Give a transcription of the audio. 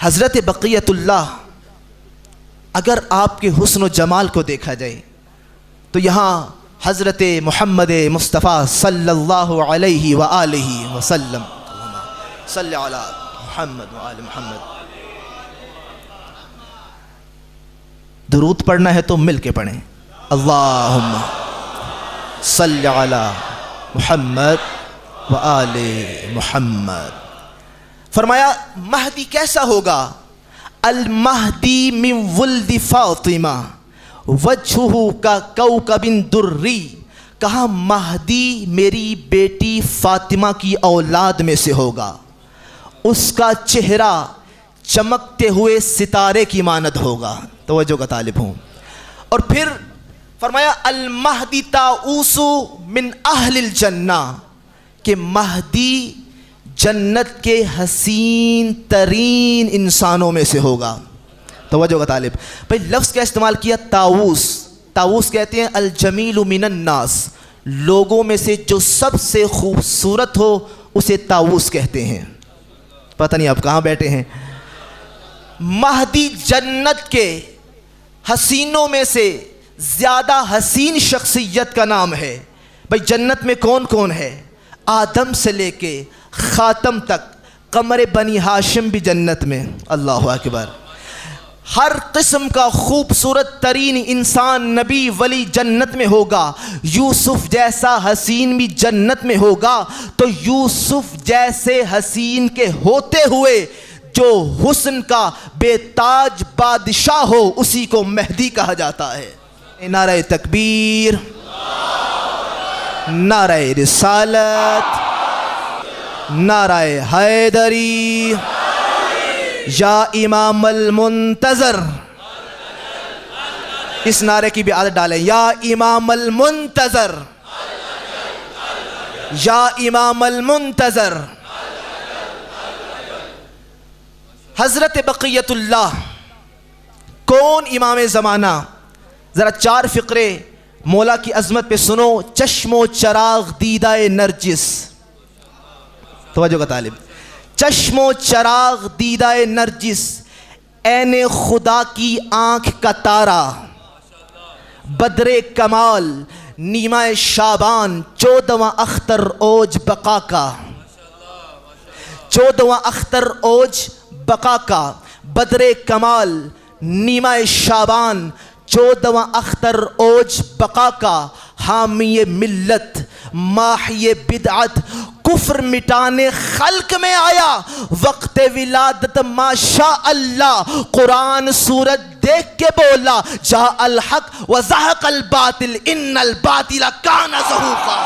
हज़रत बक़ियतुल्लाह, अगर आपके हुस्न व जमाल को देखा जाए तो यहाँ हज़रत मोहम्मद मुस्तफ़ा सल्लल्लाहु अलैहि व आलिहि वसल्लम, सल्लि अला मुहम्मद व आलि मुहम्मद। दुरूद पढ़ना है तो मिल के पढ़ें, अल्लाहुम्मा सल्लि अला मुहम्मद व आलि मुहम्मद। फरमाया महदी कैसा होगा? अल महदी मिन वुल्दी फातिमा वजहुहु का कौकबिन दुर्री। कहा महदी मेरी बेटी फातिमा की औलाद में से होगा, उसका चेहरा चमकते हुए सितारे की मानद होगा। तवज्जो का तालिब हूँ। और फिर फरमाया अल महदी ताऊसु मिन अहलिल जन्ना, कि महदी जन्नत के हसीन तरीन इंसानों में से होगा। तवज्जो का तालिब। भाई लफ्ज़ क्या इस्तेमाल किया? ताऊस। ताऊस कहते हैं अल जमीलु मिनन नास, लोगों में से जो सबसे खूबसूरत हो उसे ताऊस कहते हैं। पता नहीं आप कहाँ बैठे हैं। महदी जन्नत के हसीनों में से ज़्यादा हसीन शख्सियत का नाम है। भाई जन्नत में कौन कौन है? आदम से लेके ख़ातम तक, कमर बनी हाशिम भी जन्नत में। अल्लाहु अकबर। हर किस्म का खूबसूरत तरीन इंसान नबी वली जन्नत में होगा। यूसुफ जैसा हसीन भी जन्नत में होगा। तो यूसुफ जैसे हसीन के होते हुए जो हुस्न का बेताज बादशाह हो उसी को मेहदी कहा जाता है। नारे तकबीर, नारे रिसालत, नारे हैदरी, या इमाम अल मुंतज़र। इस नारे की भी आदत डालें, या इमाम अल मुंतज़र, या इमाम अल मुंतज़र। हज़रत बक़ियतुल्लाह कौन इमाम ज़माना? ज़रा चार फ़िक्रे मौला की अज़मत पे सुनो। चश्मो चराग दीदाए नरजिस। तवज्जो का तालिब। चश्मो चराग दीदाए नरजिस, ऐने खुदा की आँख का तारा, बदरे कमाल नीमाए शाबान, 14वां अख्तर ओज बका का, 14वां अख्तर ओज बका का, बदरे कमाल नीमाए शाबान, 14वां अख्तर ओज बका का, हामिये मिल्लत माहिये बिदअत, कुफ्र मिटाने खल्क में आया, वक्त विलादत माशा अल्लाह। कुरान सूरत देख के बोला, जा अल हक व ज़हक़ अल बातिल इन्नल बातिल काना ज़हूक़ा।